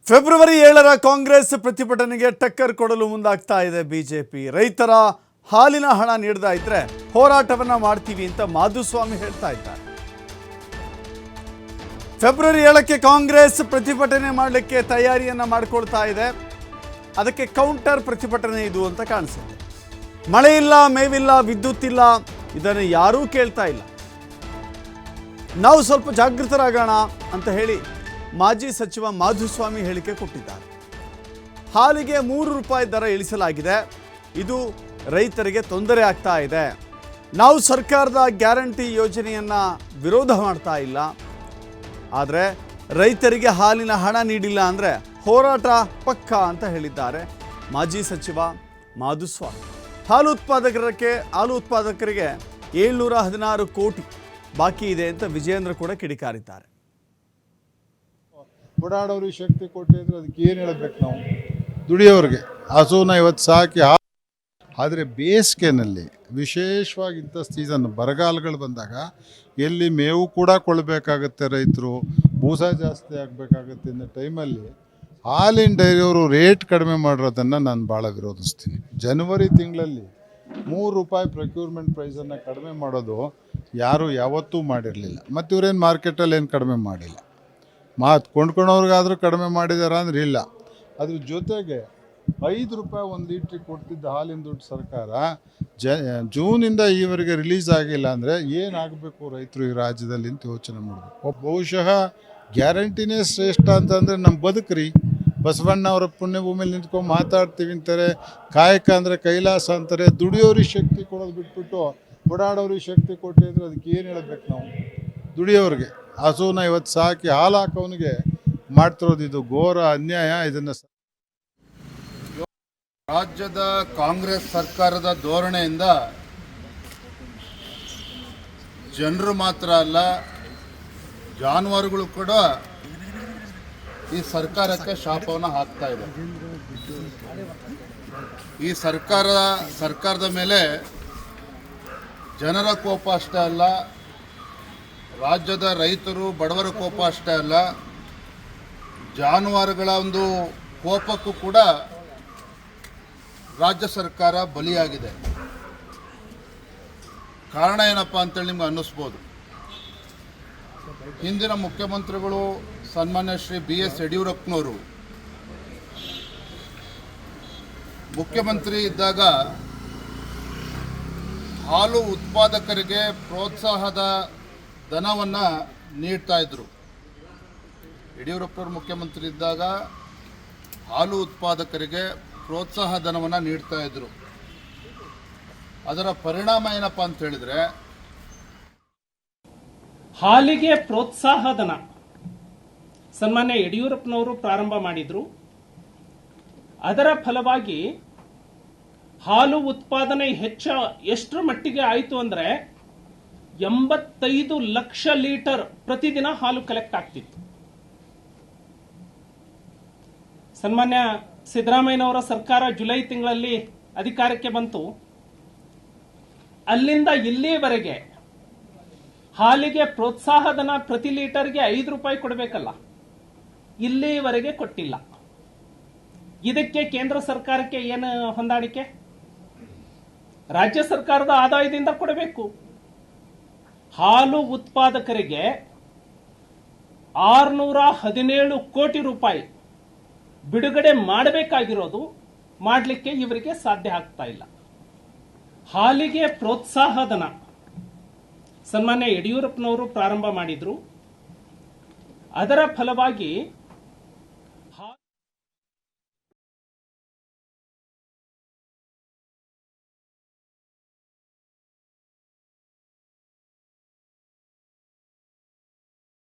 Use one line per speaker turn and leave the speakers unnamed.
February 7ರ Congress ಪ್ರತಿಭಟನೆಗೆ ಟಕ್ಕರ್ ಕೊಡಲು ಮುಂದಾಗ್ತಾ ಇದೆ ಬಿಜೆಪಿ. ರೈತರ ಹಾಲಿನ ಹಣ ನೀಡದ ಇದ್ರೆ ಹೋರಾಟವನ್ನ ಮಾಡ್ತೀವಿ ಅಂತ ಮಾಧುಸ್ವಾಮಿ ಹೇಳ್ತಾ ಇದ್ದಾರೆ. ಫೆಬ್ರವರಿ 7ಕ್ಕೆ ಕಾಂಗ್ರೆಸ್ ಪ್ರತಿಭಟನೆ ಮಾಡಲಿಕ್ಕೆ ತಯಾರಿಯನ್ನ ಮಾಡಿಕೊಳ್ತಾ ಇದೆ. ಅದಕ್ಕೆ ಕೌಂಟರ್ ಪ್ರತಿಭಟನೆ ಇದು ಅಂತ ಕಾಣಿಸುತ್ತೆ. ಮಳೆ ಇಲ್ಲ, ಮೇವಿಲ್ಲ, ವಿದ್ಯುತ್ ಇಲ್ಲ, ಇದನ್ನು ಯಾರೂ ಕೇಳ್ತಾ ಇಲ್ಲ. ನಾವು ಸ್ವಲ್ಪ ಜಾಗೃತರಾಗೋಣ ಅಂತ ಹೇಳಿ ಮಾಜಿ ಸಚಿವ ಮಾಧುಸ್ವಾಮಿ ಹೇಳಿಕೆ ಕೊಟ್ಟಿದ್ದಾರೆ. ಹಾಲಿಗೆ 3 ರೂಪಾಯಿ ದರ ಇಳಿಸಲಾಗಿದೆ. ಇದು ರೈತರಿಗೆ ತೊಂದರೆ ಆಗ್ತಾ ಇದೆ. ನಾವು ಸರ್ಕಾರದ ಗ್ಯಾರಂಟಿ ಯೋಜನೆಯನ್ನು ವಿರೋಧ ಮಾಡ್ತಾ ಇಲ್ಲ, ಆದರೆ ರೈತರಿಗೆ ಹಾಲಿನ ಹಣ ನೀಡಿಲ್ಲ ಅಂದರೆ ಹೋರಾಟ ಪಕ್ಕ ಅಂತ ಹೇಳಿದ್ದಾರೆ ಮಾಜಿ ಸಚಿವ ಮಾಧುಸ್ವಾಮಿ. ಹಾಲು ಉತ್ಪಾದಕರಿಗೆ 716 ಕೋಟಿ ಬಾಕಿ ಇದೆ ಅಂತ ವಿಜಯೇಂದ್ರ ಕೂಡ ಕಿಡಿಕಾರಿದ್ದಾರೆ.
ಓಡಾಡೋರಿಗೆ ಶಕ್ತಿ ಕೊಟ್ಟಿದ್ರೆ ಅದಕ್ಕೆ ಏನು ಹೇಳಬೇಕು? ನಾವು ದುಡಿಯೋರಿಗೆ ಹಸುನ ಇವತ್ತು ಸಾಕಿ. ಆದರೆ ಬೇಸಿಗೆನಲ್ಲಿ ವಿಶೇಷವಾಗಿ ಇಂಥ ಸೀಸನ್ ಬರಗಾಲಗಳು ಬಂದಾಗ ಎಲ್ಲಿ ಮೇವು ಕೂಡ ಕೊಡಬೇಕಾಗತ್ತೆ, ರೈತರು ಬೂಸ ಜಾಸ್ತಿ ಆಗಬೇಕಾಗತ್ತೆ. ಇಂಥ ಟೈಮಲ್ಲಿ ಹಾಲಿನ ಡೈರಿಯವರು ರೇಟ್ ಕಡಿಮೆ ಮಾಡಿರೋದನ್ನು ನಾನು ಭಾಳ ವಿರೋಧಿಸ್ತೀನಿ. ಜನವರಿ ತಿಂಗಳಲ್ಲಿ 3 ರೂಪಾಯಿ ಪ್ರೊಕ್ಯೂರ್ಮೆಂಟ್ ಪ್ರೈಸನ್ನು ಕಡಿಮೆ ಮಾಡೋದು ಯಾರೂ ಯಾವತ್ತೂ ಮಾಡಿರಲಿಲ್ಲ. ಮತ್ತು ಇವರೇನು ಮಾರ್ಕೆಟಲ್ಲಿ ಏನು ಕಡಿಮೆ ಮಾಡಿಲ್ಲ. ಕೊಂಡ್ಕೊಳೋರ್ಗಾದರೂ ಕಡಿಮೆ ಮಾಡಿದಾರ ಅಂದ್ರೆ ಇಲ್ಲ. ಅದ್ರ ಜೊತೆಗೆ 5 ರೂಪಾಯಿ 1 ಲೀಟ್ರಿಗೆ ಕೊಡ್ತಿದ್ದ ಹಾಲಿನ ದುಡ್ಡು ಸರ್ಕಾರ ಜೂನಿಂದ ಈವರೆಗೆ ರಿಲೀಸ್ ಆಗಿಲ್ಲ ಅಂದರೆ ಏನಾಗಬೇಕು ರೈತರು ಈ ರಾಜ್ಯದಲ್ಲಿ ಅಂತ ಯೋಚನೆ ಮಾಡಬೇಕು. ಬಹುಶಃ ಗ್ಯಾರಂಟಿನೇ ಶ್ರೇಷ್ಠ ಅಂತಂದರೆ ನಮ್ಮ ಬದುಕ್ರಿ. ಬಸವಣ್ಣ ಅವರ ಪುಣ್ಯಭೂಮಿಯಲ್ಲಿ ನಿಂತ್ಕೊಂಡು ಮಾತಾಡ್ತೀವಿ ಅಂತಾರೆ. ಕಾಯಕ ಅಂದರೆ ಕೈಲಾಸ ಅಂತಾರೆ. ದುಡಿಯೋರಿಗೆ ಶಕ್ತಿ ಕೊಡೋದು ಬಿಟ್ಬಿಟ್ಟು ಓಡಾಡೋರಿಗೆ ಶಕ್ತಿ ಕೊಟ್ಟಿದ್ರೆ ಅದಕ್ಕೆ ಏನು ಹೇಳಬೇಕು? ನಾವು ದುಡಿಯೋರಿಗೆ ಹಸುನ ಇವತ್ತು ಸಾಕಿ ಹಾಲು ಹಾಕೋನಿಗೆ ಮಾಡ್ತಿರೋದು ಇದು ಘೋರ ಅನ್ಯಾಯ. ಇದನ್ನು
ರಾಜ್ಯದ ಕಾಂಗ್ರೆಸ್ ಸರ್ಕಾರದ ಧೋರಣೆಯಿಂದ ಜನರು ಮಾತ್ರ ಅಲ್ಲ, ಜಾನುವಾರುಗಳು ಕೂಡ ಈ ಸರ್ಕಾರಕ್ಕೆ ಶಾಪವನ್ನು ಹಾಕ್ತಾ ಇದೆ. ಈ ಸರ್ಕಾರದ ಮೇಲೆ ಜನರ ಕೋಪ ಅಷ್ಟೇ ಅಲ್ಲ, ರಾಜ್ಯದ ರೈತರು ಬಡವರ ಕೋಪ ಅಷ್ಟೇ ಅಲ್ಲ, ಜಾನುವಾರುಗಳ ಒಂದು ಕೋಪಕ್ಕೂ ಕೂಡ ರಾಜ್ಯ ಸರ್ಕಾರ ಬಲಿಯಾಗಿದೆ. ಕಾರಣ ಏನಪ್ಪ ಅಂತೇಳಿ ನಿಮ್ಗೆ ಅನ್ನಿಸ್ಬೋದು. ಹಿಂದಿನ ಮುಖ್ಯಮಂತ್ರಿಗಳು ಸನ್ಮಾನ್ಯ ಶ್ರೀ BS ಯಡಿಯೂರಪ್ಪನವರು ಮುಖ್ಯಮಂತ್ರಿ ಇದ್ದಾಗ ಹಾಲು ಉತ್ಪಾದಕರಿಗೆ ಪ್ರೋತ್ಸಾಹದ ಧನವನ್ನು ನೀಡ್ತಾ ಇದ್ರು. ಯಡಿಯೂರಪ್ಪನವರು ಮುಖ್ಯಮಂತ್ರಿ ಇದ್ದಾಗ ಹಾಲು ಉತ್ಪಾದಕರಿಗೆ ಪ್ರೋತ್ಸಾಹ ಧನವನ್ನು ನೀಡ್ತಾ ಇದ್ರು. ಅದರ ಪರಿಣಾಮ ಏನಪ್ಪ ಅಂತ ಹೇಳಿದ್ರೆ,
ಹಾಲಿಗೆ ಪ್ರೋತ್ಸಾಹ ಧನ ಸನ್ಮಾನ್ಯ ಯಡಿಯೂರಪ್ಪನವರು ಪ್ರಾರಂಭ ಮಾಡಿದ್ರು. ಅದರ ಫಲವಾಗಿ ಹಾಲು ಉತ್ಪಾದನೆ ಎಷ್ಟರ ಮಟ್ಟಿಗೆ ಆಯಿತು ಅಂದ್ರೆ 85 ಲಕ್ಷ ಲೀಟರ್ ಪ್ರತಿದಿನ ಹಾಲು ಕಲೆಕ್ಟ್ ಆಗ್ತಿತ್ತು. ಸನ್ಮಾನ್ಯ ಸಿದ್ದರಾಮಯ್ಯನವರ ಸರ್ಕಾರ ಜುಲೈ ತಿಂಗಳಲ್ಲಿ ಅಧಿಕಾರಕ್ಕೆ ಬಂತು. ಅಲ್ಲಿಂದ ಇಲ್ಲಿಯವರೆಗೆ ಹಾಲಿಗೆ ಪ್ರೋತ್ಸಾಹಧನ ಪ್ರತಿ ಲೀಟರ್ಗೆ 5 ರೂಪಾಯಿ ಕೊಡಬೇಕಲ್ಲ, ಇಲ್ಲಿಯವರೆಗೆ ಕೊಟ್ಟಿಲ್ಲ. ಇದಕ್ಕೆ ಕೇಂದ್ರ ಸರ್ಕಾರಕ್ಕೆ ಏನು ಹೊಂದಾಣಿಕೆ? ರಾಜ್ಯ ಸರ್ಕಾರದ ಆದಾಯದಿಂದ ಕೊಡಬೇಕು. ಹಾಲು ಉತ್ಪಾದಕರಿಗೆ 617 ಕೋಟಿ ರೂಪಾಯಿ ಬಿಡುಗಡೆ ಮಾಡಬೇಕಾಗಿರೋದು ಮಾಡಲಿಕ್ಕೆ ಇವರಿಗೆ ಸಾಧ್ಯ ಆಗ್ತಾ ಇಲ್ಲ. ಹಾಲಿಗೆ ಪ್ರೋತ್ಸಾಹ ಧನ ಸನ್ಮಾನ್ಯ ಯಡಿಯೂರಪ್ಪನವರು ಪ್ರಾರಂಭ ಮಾಡಿದ್ರು. ಅದರ ಫಲವಾಗಿ